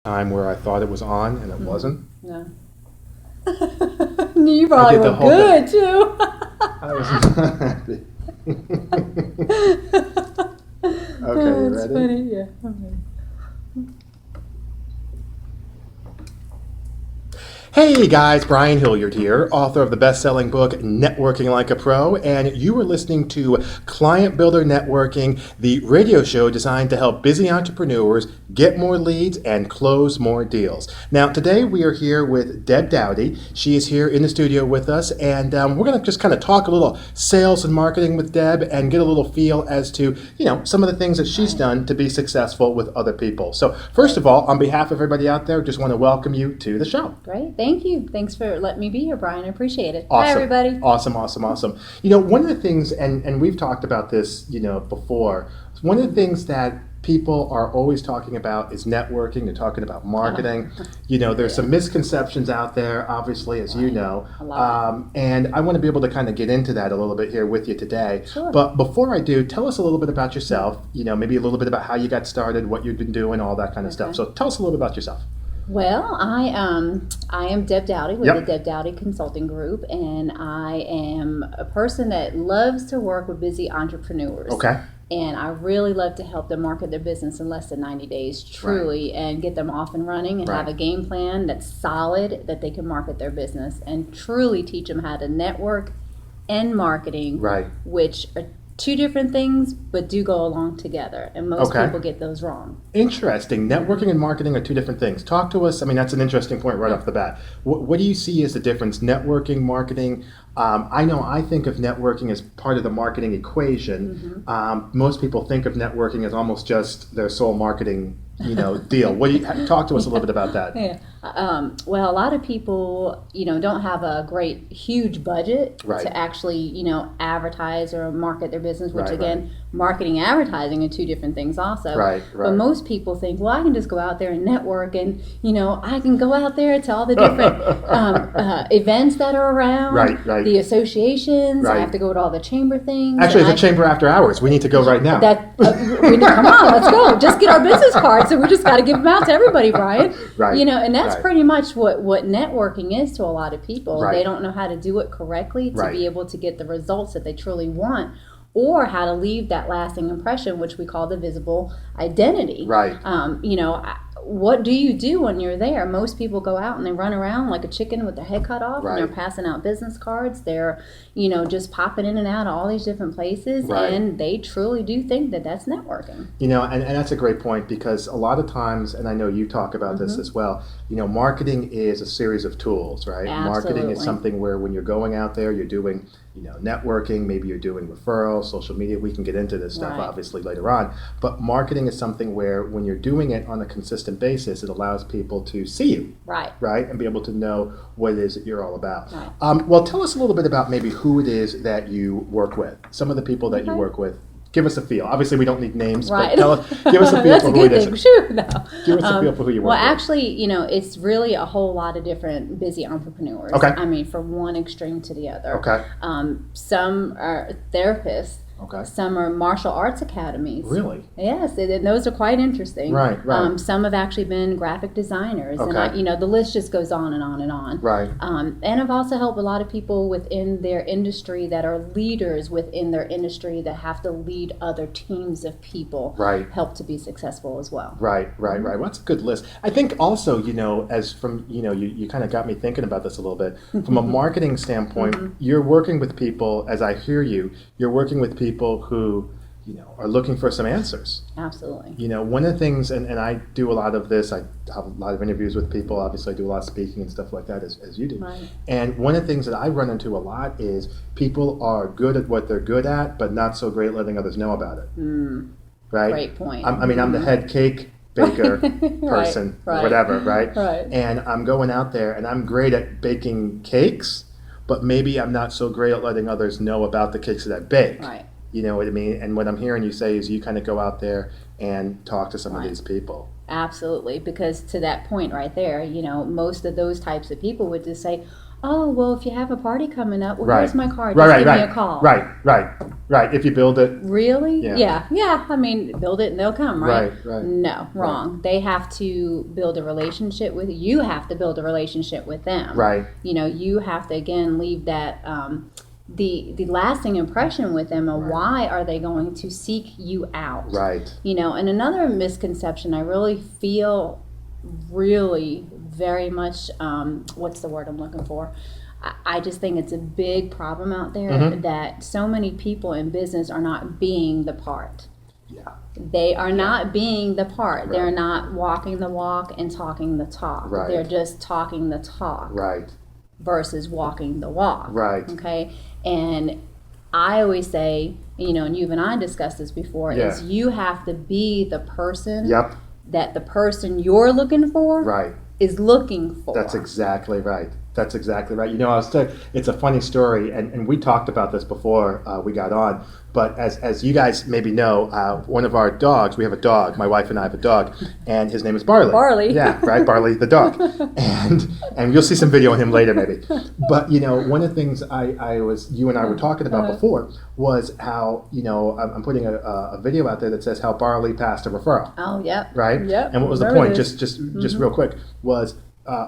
Time where I thought it was on and it wasn't. No. You probably were good too. I was not happy. Okay, you That's ready? funny. Yeah. Okay. Hey guys, Brian Hilliard here, author of the best-selling book Networking Like a Pro, and you are listening to Client Builder Networking, the radio show designed to help busy entrepreneurs get more leads and close more deals. Now, today we are here with Deb Doughty. She is here in the studio with us, and we're going to just kind of talk a little sales and marketing with Deb and get a little feel as to, some of the things that she's done to be successful with other people. So, first of all, on behalf of everybody out there, just want to welcome you to the show. Great. Thank you. Thanks for letting me be here, Brian. I appreciate it. Awesome. Hi, everybody. Awesome. One of the things, and we've talked about this, before, one of the things that people are always talking about is networking. They're talking about marketing. There's some misconceptions out there, obviously, as you know. And I want to be able to kind of get into that a little bit here with you today. Sure. But before I do, tell us a little bit about yourself, maybe a little bit about how you got started, what you've been doing, all that kind of stuff. So tell us a little bit about yourself. Well, I am Deb Doughty with Yep. the Deb Doughty Consulting Group, and I am a person that loves to work with busy entrepreneurs. Okay. And I really love to help them market their business in less than 90 days, truly, and get them off and running and have a game plan that's solid that they can market their business and truly teach them how to network and marketing, which are two different things, but do go along together. And most people get those wrong. Interesting. Networking and marketing are two different things. Talk to us. I mean, that's an interesting point right off the bat. What do you see as the difference? Networking, marketing. I know I think of networking as part of the marketing equation. Most people think of networking as almost just their sole marketing deal. Talk to us a little bit about that. Yeah. Well, a lot of people, don't have a great, huge budget to actually, advertise or market their business, which again, marketing and advertising are two different things also. But most people think, well, I can just go out there and network and, I can go out there to all the different events that are around, the associations. I have to go to all the chamber things. Actually, it's a chamber after hours. We need to go right now. Come on, let's go. Just get our business cards. So we just got to give them out to everybody, Brian. And that's pretty much what networking is to a lot of people. They don't know how to do it correctly to be able to get the results that they truly want, or how to leave that lasting impression, which we call the visible identity. What do you do when you're there? Most people go out and they run around like a chicken with their head cut off, and they're passing out business cards. They're, just popping in and out of all these different places, and they truly do think that that's networking. And that's a great point, because a lot of times, and I know you talk about this as well, marketing is a series of tools, right? Absolutely. Marketing is something where when you're going out there, you're doing networking, maybe you're doing referrals, social media. We can get into this stuff obviously later on. But marketing is something where when you're doing it on a consistent basis, it allows people to see you. And be able to know what it is that you're all about. Well, tell us a little bit about maybe who it is that you work with. Some of the people that you work with. Give us a feel. Obviously, we don't need names, but give us a feel for who it is. Give us a feel for who you work with. Well, actually, it's really a whole lot of different busy entrepreneurs. I mean, from one extreme to the other. Some are therapists. Some are martial arts academies. Really? Yes, and those are quite interesting. Some have actually been graphic designers, and the list just goes on and on and on. And I've also helped a lot of people within their industry that are leaders within their industry that have to lead other teams of people. Help to be successful as well. Well, that's a good list. I think also, as from you kind of got me thinking about this a little bit from a marketing standpoint. You're working with people, as I hear you. You're working with people who are looking for some answers. Absolutely. One of the things, and I do a lot of this, I have a lot of interviews with people, obviously I do a lot of speaking and stuff like that as you do. And one of the things that I run into a lot is people are good at what they're good at, but not so great at letting others know about it. Great point. I'm the head cake baker person, whatever, And I'm going out there and I'm great at baking cakes, but maybe I'm not so great at letting others know about the cakes that I bake. You know what I mean? And what I'm hearing you say is you kind of go out there and talk to some of these people. Absolutely, because to that point right there, most of those types of people would just say, oh, well, if you have a party coming up, well, right. here's my card. Just give me a call. Right. If you build it. Really? Yeah. I mean, build it and they'll come, right? Right. No, wrong. They have to build a relationship with you. You have to build a relationship with them. Right. You have to, again, leave that, the lasting impression with them, and why are they going to seek you out? Right. And another misconception I really feel very much, what's the word I'm looking for? I just think it's a big problem out there that so many people in business are not being the part. Yeah. They are not being the part. Right. They're not walking the walk and talking the talk. Right. They're just talking the talk. Right. Versus walking the walk. Right. Okay. And I always say, and you and I discussed this before, is you have to be the person that the person you're looking for is looking for. That's exactly right. It's a funny story, and we talked about this before we got on, but as you guys maybe know, one of our dogs, we have a dog, my wife and I have a dog, and his name is Barley. Barley. Yeah, right, Barley the dog. And you'll see some video on him later maybe. But, one of the things you and I were talking about before was how, I'm putting a video out there that says how Barley passed a referral. Oh, yep. Right? Yep. And what was the point, just real quick, was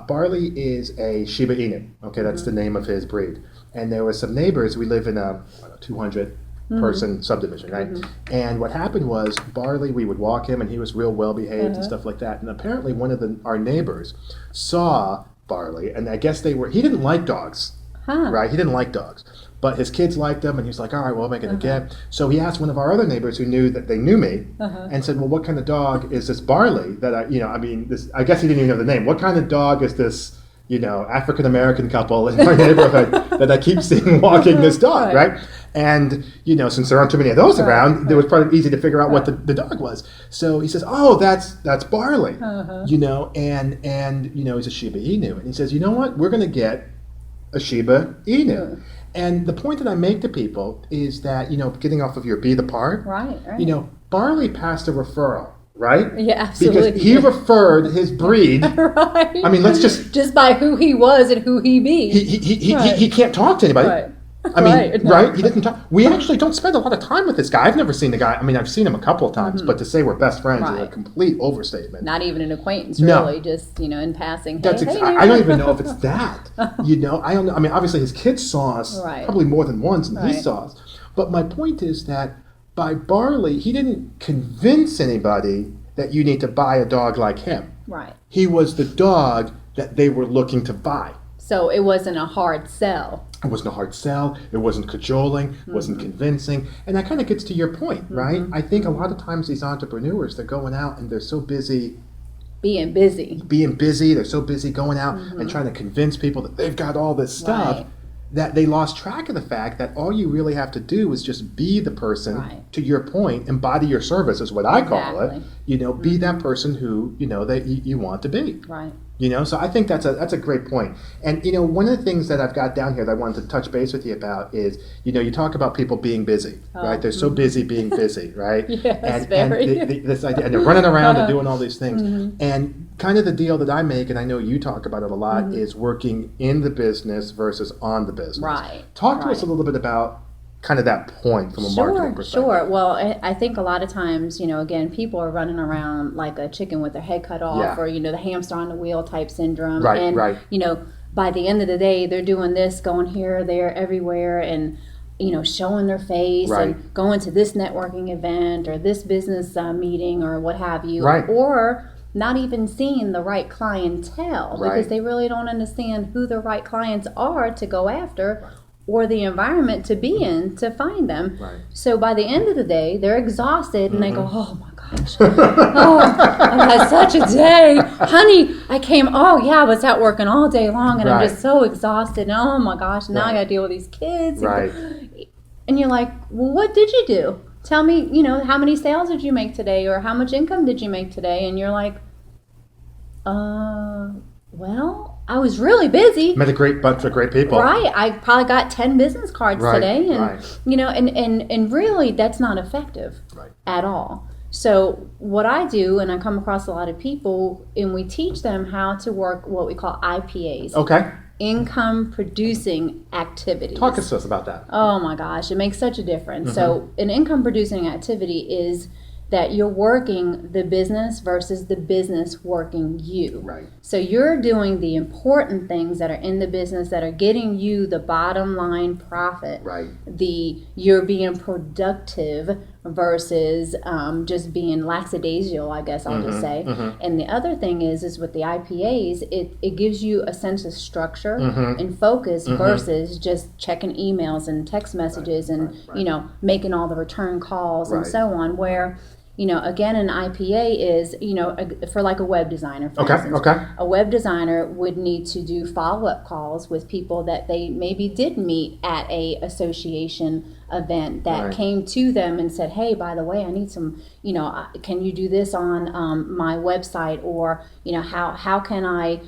Barley is a Shiba Inu. Okay, that's the name of his breed. And there were some neighbors. We live in a 200-person subdivision, right? And what happened was Barley, we would walk him, and he was real well-behaved and stuff like that. And apparently one of our neighbors saw Barley, and I guess he didn't like dogs, right? He didn't like dogs. But his kids liked him, and he was like, all right, well, I'll make it again. So he asked one of our other neighbors who knew that they knew me and said, well, what kind of dog is this Barley that I guess he didn't even know the name. What kind of dog is this, African-American couple in our neighborhood that I keep seeing walking this dog, right? And, since there aren't too many of those around, it was probably easy to figure out what the dog was. So he says, oh, that's Barley, and he's a Shiba Inu. And he says, you know what? We're going to get a Shiba Inu. And the point that I make to people is that, getting off of your be the part, right. Barley passed a referral, right? Yeah, absolutely. Because he referred his breed. Right. I mean, let's just by who he was and who he be. He can't talk to anybody. Right. I mean, right? He doesn't talk. We actually don't spend a lot of time with this guy. I've never seen the guy. I mean, I've seen him a couple of times, but to say we're best friends is a complete overstatement. Not even an acquaintance, really. Just, in passing. I don't even know if it's that. I don't know. I mean, obviously his kids saw us probably more than once, and he saw us. But my point is that by Barley, he didn't convince anybody that you need to buy a dog like him. Right. He was the dog that they were looking to buy. So it wasn't a hard sell. It wasn't a hard sell. It wasn't cajoling. It wasn't convincing. And that kind of gets to your point, right? I think a lot of times these entrepreneurs, they're going out and they're so busy. Being busy. They're so busy going out and trying to convince people that they've got all this stuff that they lost track of the fact that all you really have to do is just be the person, to your point, embody your service is what I call it. Be that person who, that you want to be. Right. So I think that's a great point. And, one of the things that I've got down here that I wanted to touch base with you about is, you talk about people being busy, right? They're so busy being busy, right? Yes, and this idea, and they're running around and doing all these things. And kind of the deal that I make, and I know you talk about it a lot, is working in the business versus on the business. Right. Talk to us a little bit about kind of that point from a marketing perspective. Sure. Well, I think a lot of times, again, people are running around like a chicken with their head cut off, or, the hamster on the wheel type syndrome. Right. By the end of the day, they're doing this, going here, there, everywhere, and, showing their face and going to this networking event or this business meeting or what have you. Right. Or not even seeing the right clientele because they really don't understand who the right clients are to go after. Or the environment to be in to find them. Right. So by the end of the day, they're exhausted and they go, oh my gosh, I had such a day. Honey, I was out working all day long and I'm just so exhausted. And oh my gosh, now I got to deal with these kids. Right. And you're like, well, what did you do? Tell me, how many sales did you make today? Or how much income did you make today? And you're like, well, I was really busy. Met a great bunch of great people. Right. I probably got 10 business cards today. And, and really that's not effective at all. So what I do, and I come across a lot of people, and we teach them how to work what we call IPAs. Okay. income producing activities. Talk to us about that. Oh my gosh, it makes such a difference. So an income producing activity is that you're working the business versus the business working you. Right. So you're doing the important things that are in the business that are getting you the bottom line profit. Right. You're being productive versus just being lackadaisical, I guess I'll just say. And the other thing is with the IPAs, it gives you a sense of structure and focus versus just checking emails and text messages and making all the return calls and so on, where again, an IPA is, for like a web designer, for instance. A web designer would need to do follow-up calls with people that they maybe did meet at a association event that came to them and said, hey, by the way, I need some, can you do this on my website? Or, how can I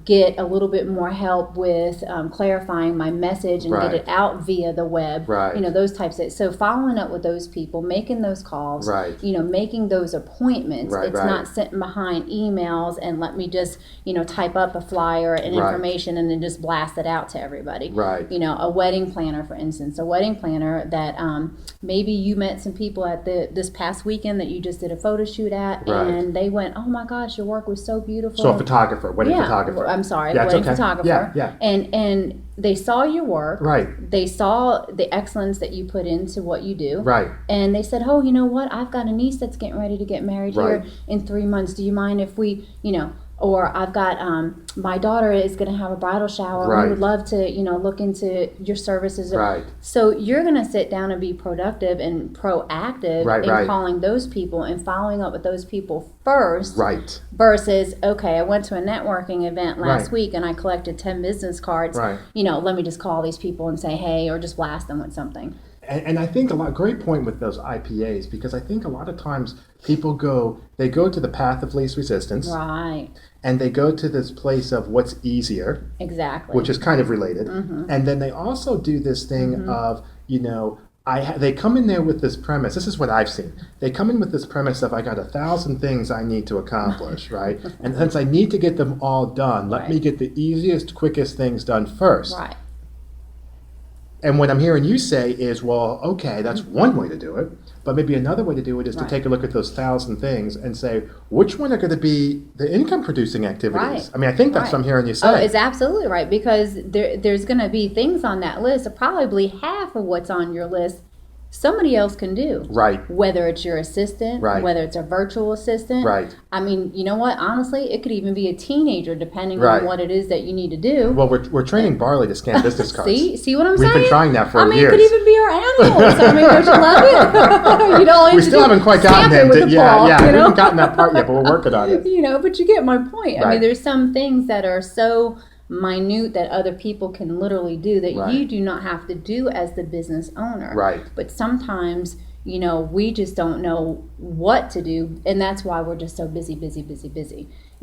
get a little bit more help with clarifying my message and get it out via the web, those types of, so following up with those people, making those calls, making those appointments. It's not sitting behind emails and let me just, type up a flyer and information and then just blast it out to everybody. A wedding planner, for instance, a wedding planner that maybe you met some people at this past weekend that you just did a photo shoot at and they went, oh my gosh, your work was so beautiful. So wedding photographer. I'm sorry, wedding photographer. And they saw your work. They saw the excellence that you put into what you do. And they said, oh, you know what? I've got a niece that's getting ready to get married here in 3 months. Do you mind if we, or I've got my daughter is going to have a bridal shower. We would love to, look into your services. So you're going to sit down and be productive and proactive in calling those people and following up with those people first. Versus, okay, I went to a networking event last week and I collected 10 business cards. Let me just call these people and say, hey, or just blast them with something. And I think great point with those IPAs, because I think a lot of times people go to the path of least resistance. And they go to this place of what's easier. Which is kind of related. And then they also do this thing of, they come in there with this premise. This is what I've seen. They come in with this premise of I got 1,000 things I need to accomplish, And since I need to get them all done, let me get the easiest, quickest things done first. And what I'm hearing you say is, well, okay, that's one way to do it. But maybe another way to do it is to take a look at those 1,000 things and say, which one are going to be the income-producing activities? I mean, I think that's what I'm hearing you say. Oh, it's absolutely right, because there's going to be things on that list, probably half of what's on your list somebody else can do. Whether it's your assistant, whether it's a virtual assistant. I mean, you know what? Honestly, it could even be a teenager, depending on what it is that you need to do. Well, we're training Barley to scan business cards. See what I'm saying? We've been trying that for years. I mean, it could even be our animals. I mean, don't you love it? We still haven't quite gotten them. We haven't gotten that part yet, but we're working on it. But you get my point. I mean, there's some things that are so minute that other people can literally do that you do not have to do as the business owner. But sometimes, we just don't know what to do, and that's why we're just so busy.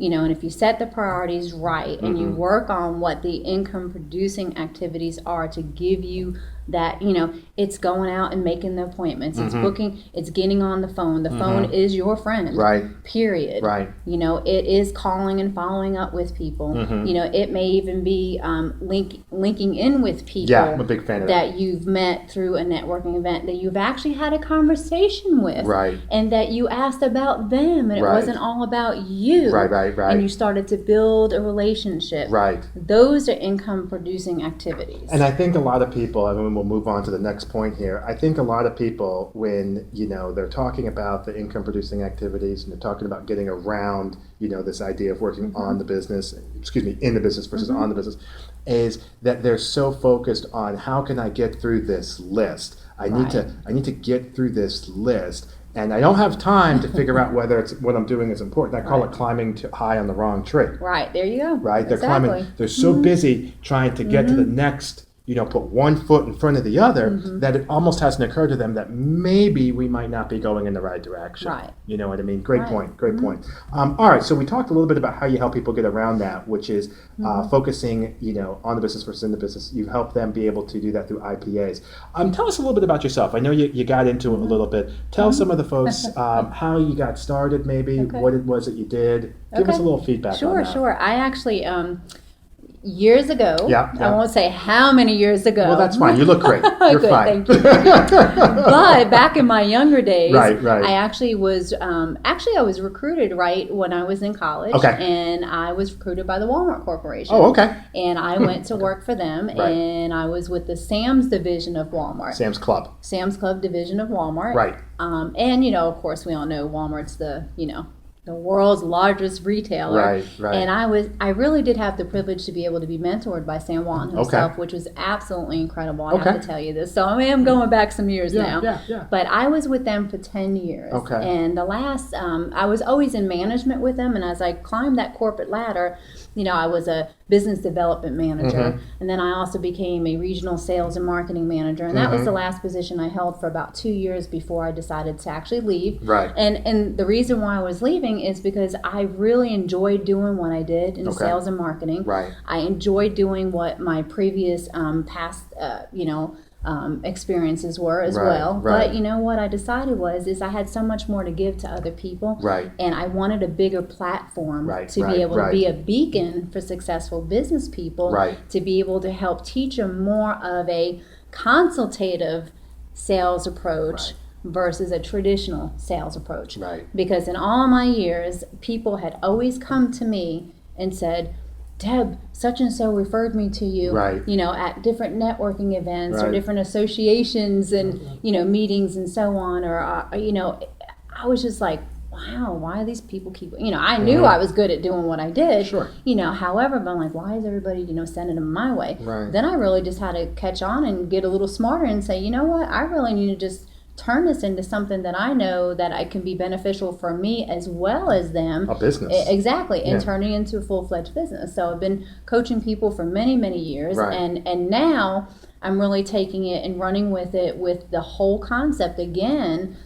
And if you set the priorities right and you work on what the income producing activities are to give you that, it's going out and making the appointments, it's booking, it's getting on the phone. The phone is your friend. Period. It is calling and following up with people. It may even be linking in with people I'm a big fan of that you've met through a networking event that you've actually had a conversation with. And that you asked about them and it wasn't all about you. And you started to build a relationship. Those are income producing activities. And I think a lot of people, we'll move on to the next point here. I think a lot of people, when they're talking about the income producing activities and they're talking about getting around this idea of working on the business, in the business versus on the business, is that they're so focused on how can I get through this list. I need to get through this list. And I don't have time to figure out whether it's what I'm doing is important. I call it climbing too high on the wrong tree. There you go. They're climbing. They're so busy trying to get to the next, put one foot in front of the other, that it almost hasn't occurred to them that maybe we might not be going in the right direction. You know what I mean? Great point. All right, so we talked a little bit about how you help people get around that, which is focusing, on the business versus in the business. You help them be able to do that through IPAs. Tell us a little bit about yourself. I know you got into it a little bit. Tell some of the folks how you got started, maybe, what it was that you did. Give us a little feedback on that. Sure. I actually... Years ago. I won't say how many years ago. Well, that's fine. You look great. You're Good, fine. Thank you. But back in my younger days, right. I actually was I was recruited right when I was in college. Okay. And I was recruited by the Walmart Corporation. Oh, okay. And I went to work for them, and I was with the Sam's division of Walmart. Sam's Club division of Walmart. Right. And of course, we all know Walmart's the world's largest retailer. Right. And I really did have the privilege to be able to be mentored by Sam Walton himself, which was absolutely incredible. I have to tell you this. So I am going back some years now. Yeah. But I was with them for 10 years. Okay. And the last, I was always in management with them. And as I climbed that corporate ladder, I was a business development manager. And then I also became a regional sales and marketing manager. And that was the last position I held for about 2 years before I decided to actually leave. Right. And the reason why I was leaving is because I really enjoyed doing what I did in sales and marketing. Right. I enjoyed doing what my previous past, experiences were as well. Right. But what I decided is I had so much more to give to other people. Right. And I wanted a bigger platform to be able to be a beacon for successful business people. Right. To be able to help teach them more of a consultative sales approach. Right. Versus a traditional sales approach. Right. Because in all my years, people had always come to me and said, Deb, such and so referred me to you, at different networking events or different associations and, meetings and so on. Or, I was just like, wow, why are these people keep, I knew I was good at doing what I did. Sure. However, but I'm like, why is everybody, sending them my way? Right. Then I really just had to catch on and get a little smarter and say, you know what, I really need to just turn this into something that I know that I can be beneficial for me as well as them. A business. Exactly. And turning it into a full-fledged business. So I've been coaching people for many, many years. Right. And now I'm really taking it and running with it with the whole concept again.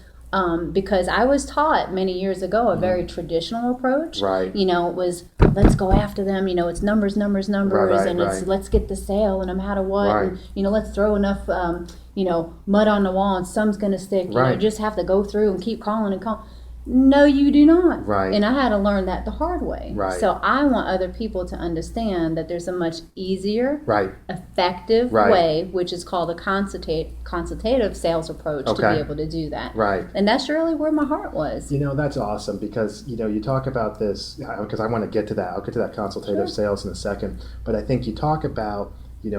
Because I was taught many years ago a very traditional approach. Right. It was, let's go after them. It's numbers, and it's let's get the sale no matter what. Right. And, let's throw enough, mud on the wall and some's going to stick. You just have to go through and keep calling and calling. No, you do not. Right. And I had to learn that the hard way. Right. So I want other people to understand that there's a much easier, effective way, which is called a consultative sales approach to be able to do that. Right. And that's really where my heart was. That's awesome because, you talk about this, because I want to get to that. I'll get to that consultative sales in a second. But I think you talk about,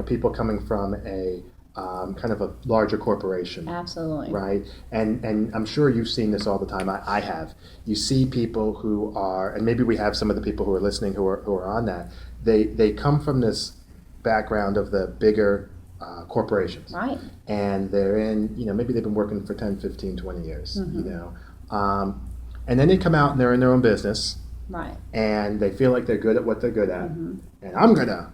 people coming from a kind of a larger corporation. Absolutely. Right? And I'm sure you've seen this all the time. I have. You see people who are, and maybe we have some of the people who are listening who are on that, they come from this background of the bigger corporations. Right. And they're in, maybe they've been working for 10, 15, 20 years, and then they come out and they're in their own business. Right. And they feel like they're good at what they're good at. And I'm going to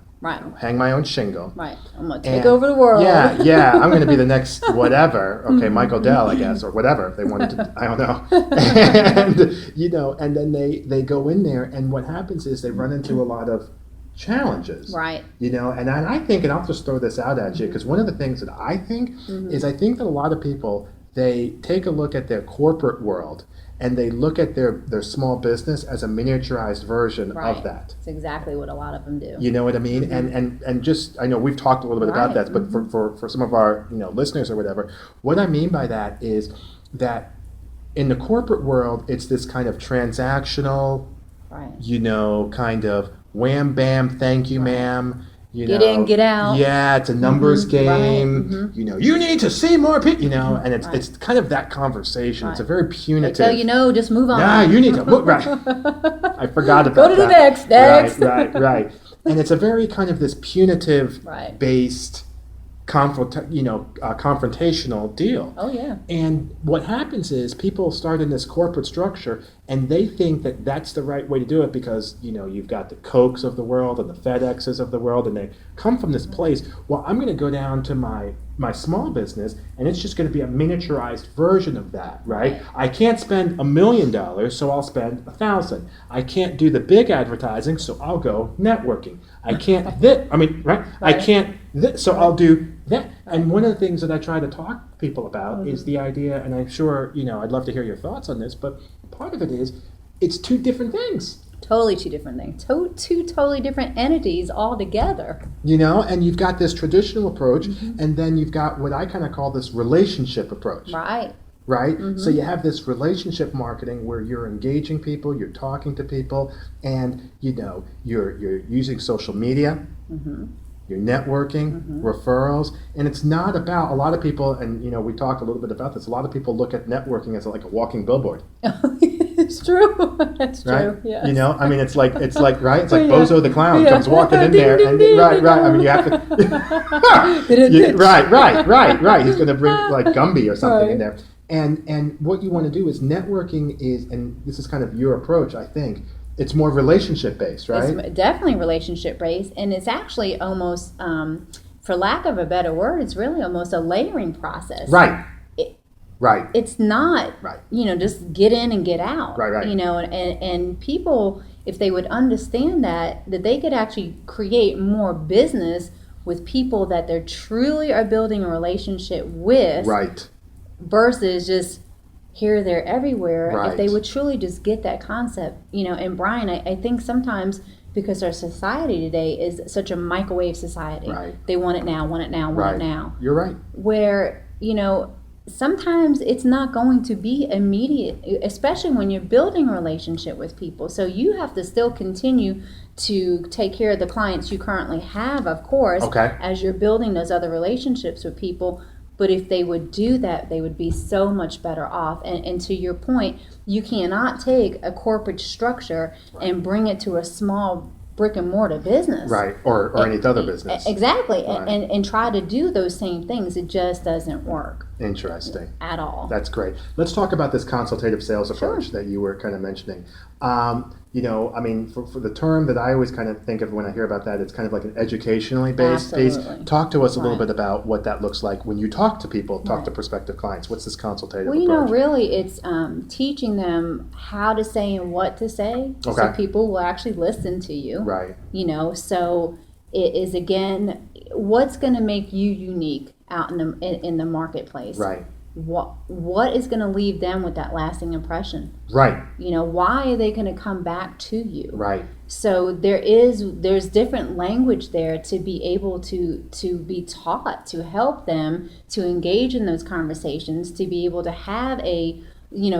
hang my own shingle. Right. I'm going to take over the world. Yeah. I'm going to be the next whatever. Okay, Michael Dell, I guess, or whatever if they wanted to. I don't know. And then they go in there, and what happens is they run into a lot of challenges. Right. And I think, and I'll just throw this out at you, because one of the things that I think is I think that a lot of people, they take a look at their corporate world and they look at their small business as a miniaturized version of that. That's exactly what a lot of them do. You know what I mean? And just, I know we've talked a little bit about that, but for some of our listeners or whatever, what I mean by that is that in the corporate world, it's this kind of transactional, kind of wham, bam, thank you, ma'am. Get in, get out. Yeah, it's a numbers game. You need to see more people. And it's kind of that conversation. It's a very punitive. They tell just move on. Nah, you need to move. Right. I forgot about that. Go to the next. Right. And it's a very kind of this punitive based confrontational deal. Oh, yeah. And what happens is people start in this corporate structure and they think that that's the right way to do it because, you've got the Cokes of the world and the FedExes of the world, and they come from this place. Well, I'm going to go down to my small business and it's just going to be a miniaturized version of that, right? I can't spend $1 million, so I'll spend $1,000. I can't do the big advertising, so I'll go networking. I can't I can't so I'll do that. And one of the things that I try to talk to people about is the idea, and I'm sure, I'd love to hear your thoughts on this, but part of it is it's two different things. Totally two different things. Two totally different entities altogether. And you've got this traditional approach, and then you've got what I kind of call this relationship approach. Right. So you have this relationship marketing where you're engaging people, you're talking to people, and you're using social media, you're networking, referrals, and it's not about a lot of people. And we talked a little bit about this. A lot of people look at networking as like a walking billboard. It's true. That's true. Right? Yes. It's like right. It's like Bozo the clown comes walking in there, and right. I mean, you have to. Right. He's going to bring like Gumby or something in there. And what you want to do is networking is, and this is kind of your approach, I think. It's more relationship based, right? It's definitely relationship based, and it's actually almost, for lack of a better word, it's really almost a layering process. Right. Right. It's not, just get in and get out. Right. And people, if they would understand that they could actually create more business with people that they truly are building a relationship with. Right. Versus just here, there, everywhere. Right. If they would truly just get that concept, and Brian, I think sometimes because our society today is such a microwave society. Right. They want it now, want it now. You're right. Where, sometimes it's not going to be immediate, especially when you're building a relationship with people. So you have to still continue to take care of the clients you currently have, of course, as you're building those other relationships with people. But if they would do that, they would be so much better off. And to your point, you cannot take a corporate structure and bring it to a small brick and mortar business. Right, or any other business. Exactly, right. and try to do those same things. It just doesn't work. Interesting. At all. That's great. Let's talk about this consultative sales approach that you were kind of mentioning. For the term that I always kind of think of when I hear about that, it's kind of like an educationally based piece. Talk to us a little bit about what that looks like when you talk to people, talk to prospective clients. What's this consultative approach? Really, it's teaching them how to say and what to say, so people will actually listen to you. Right. So it is, again, what's going to make you unique out in the marketplace. Right. What is going to leave them with that lasting impression? Right. Why are they going to come back to you? Right. So there's different language there to be able to be taught, to help them to engage in those conversations, to be able to have a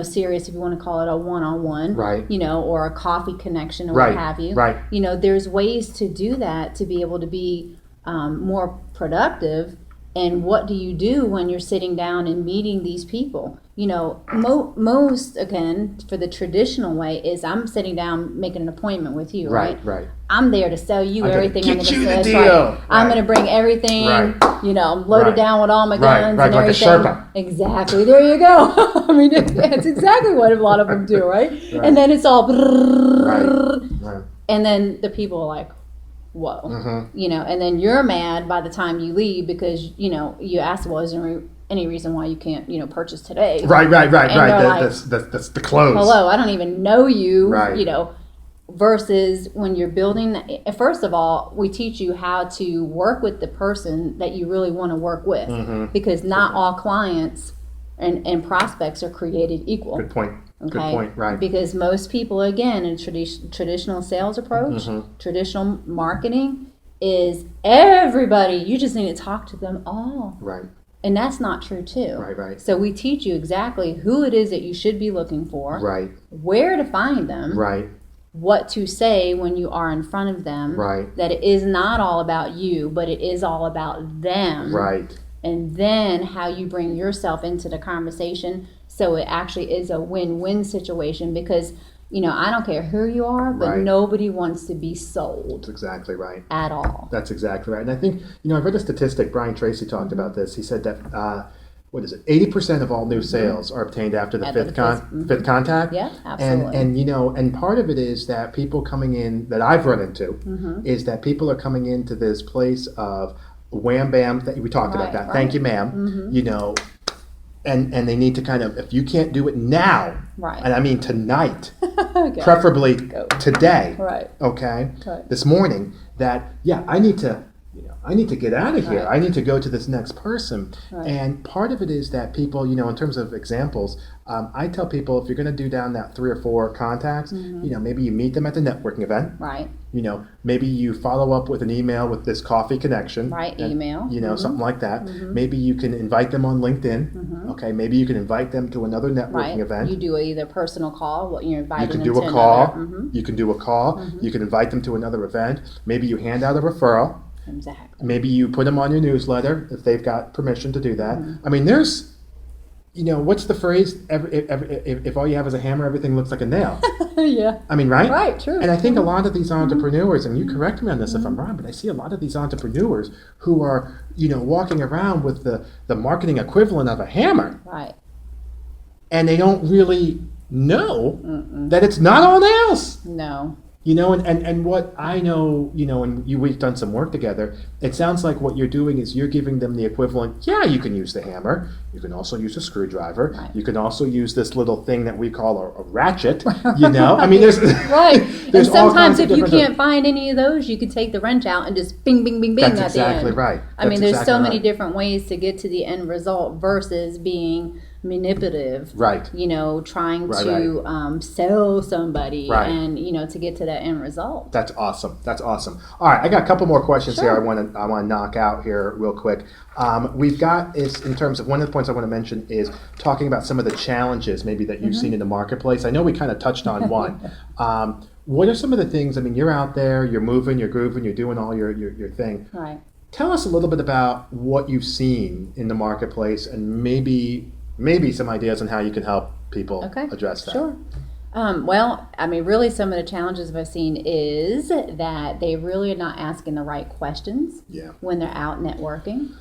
serious, if you want to call it a one-on-one, right, or a coffee connection or what have you. Right. There's ways to do that to be able to be more productive. And what do you do when you're sitting down and meeting these people? Most, again, for the traditional way, is I'm sitting down making an appointment with you, right? Right. I'm there to sell you everything. I'm going to deal. I'm going to bring everything. Right. I'm loaded down with all my guns and everything. Like a Sherpa. Exactly. There you go. It's exactly what a lot of them do, right? And then it's all. Right. And then the people are like, whoa, and then you're mad by the time you leave because, you asked, well, is there any reason why you can't, purchase today? Right. Like, That's the close. Hello, I don't even know you, right. Versus when you're building, first of all, we teach you how to work with the person that you really want to work with, because not all clients and prospects are created equal. Good point. Okay? Good point, right. Because most people, again, in traditional sales approach, traditional marketing, is everybody, you just need to talk to them all. Right. And that's not true, too. Right. So we teach you exactly who it is that you should be looking for. Right. Where to find them. Right. What to say when you are in front of them. Right. That it is not all about you, but it is all about them. Right. And then how you bring yourself into the conversation so it actually is a win-win situation, because I don't care who you are, but nobody wants to be sold. That's exactly right. At all. That's exactly right. And I think, I read a statistic, Brian Tracy talked about this. He said that, 80% of all new sales are obtained after the fifth contact. Yeah, absolutely. And part of it is that people coming in, that I've run into, is that people are coming into this place of wham bam, we talked about that. Right. Thank you, ma'am. And they need to kind of, if you can't do it now, and I mean tonight, preferably today, this morning, that, I need to I need to get out of here. I need to go to this next person. And part of it is that people, in terms of examples, I tell people if you're going to do down that 3 or 4 contacts, maybe you meet them at the networking event. Right. Maybe you follow up with an email with this coffee connection. Right, email. Something like that. Maybe you can invite them on LinkedIn. Okay, maybe you can invite them to another networking event. You do either personal call, you're inviting them to You can do a call. You can do a call. You can invite them to another event. Maybe you hand out a referral. Exactly. Maybe you put them on your newsletter if they've got permission to do that. I mean, there's, what's the phrase? If all you have is a hammer, everything looks like a nail. Yeah. I mean, right? Right, true. And I think a lot of these entrepreneurs, and you correct me on this if I'm wrong, but I see a lot of these entrepreneurs who are, walking around with the marketing equivalent of a hammer. Right. And they don't really know that it's not all nails. No. And what I know, and we've done some work together, it sounds like what you're doing is you're giving them the equivalent. Yeah, you can use the hammer. You can also use a screwdriver. Right. You can also use this little thing that we call a ratchet. I mean, there's right. There's and sometimes if you can't find any of those, you could take the wrench out and just bing, bing, bing, bing. That's exactly right. I mean, there's so many different ways to get to the end result versus being manipulative, right? Trying to sell somebody, and to get to that end result. That's awesome. All right, I got a couple more questions here. I want to knock out here real quick. We've got is in terms of one of the points I want to mention is talking about some of the challenges maybe that you've seen in the marketplace. I know we kind of touched on one. What are some of the things? I mean, you're out there, you're moving, you're grooving, you're doing all your thing. Right. Tell us a little bit about what you've seen in the marketplace, and maybe some ideas on how you can help people address that. Sure. Well, I mean, really some of the challenges I've seen is that they really are not asking the right questions when they're out networking.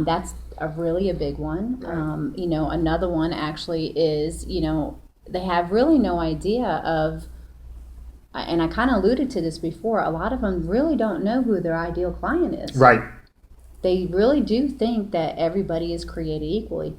That's really a big one. Right. Another one actually is, they have really no idea of, and I kind of alluded to this before, a lot of them really don't know who their ideal client is. Right. They really do think that everybody is created equally.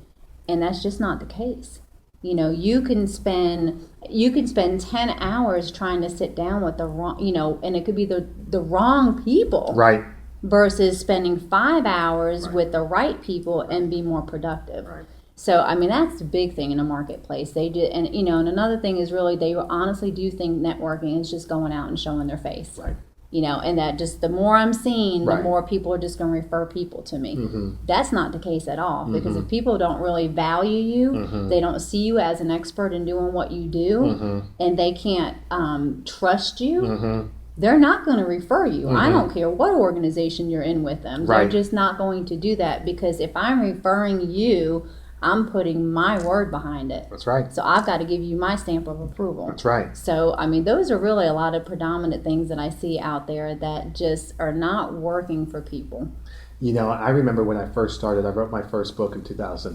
And that's just not the case. You can spend 10 hours trying to sit down with the wrong, and it could be the wrong people. Right. Versus spending 5 hours with the right people and be more productive. Right. So, I mean, that's the big thing in the marketplace. They do, and and another thing is really they honestly do think networking is just going out and showing their face. Right. And that just the more I'm seeing, the more people are just going to refer people to me. That's not the case at all, because if people don't really value you, they don't see you as an expert in doing what you do, and they can't trust you, they're not going to refer you. I don't care what organization you're in with them. They're just not going to do that, because if I'm referring you, I'm putting my word behind it. That's right. So I've got to give you my stamp of approval. That's right. So, I mean, those are really a lot of predominant things that I see out there that just are not working for people. I remember when I first started, I wrote my first book in 2000.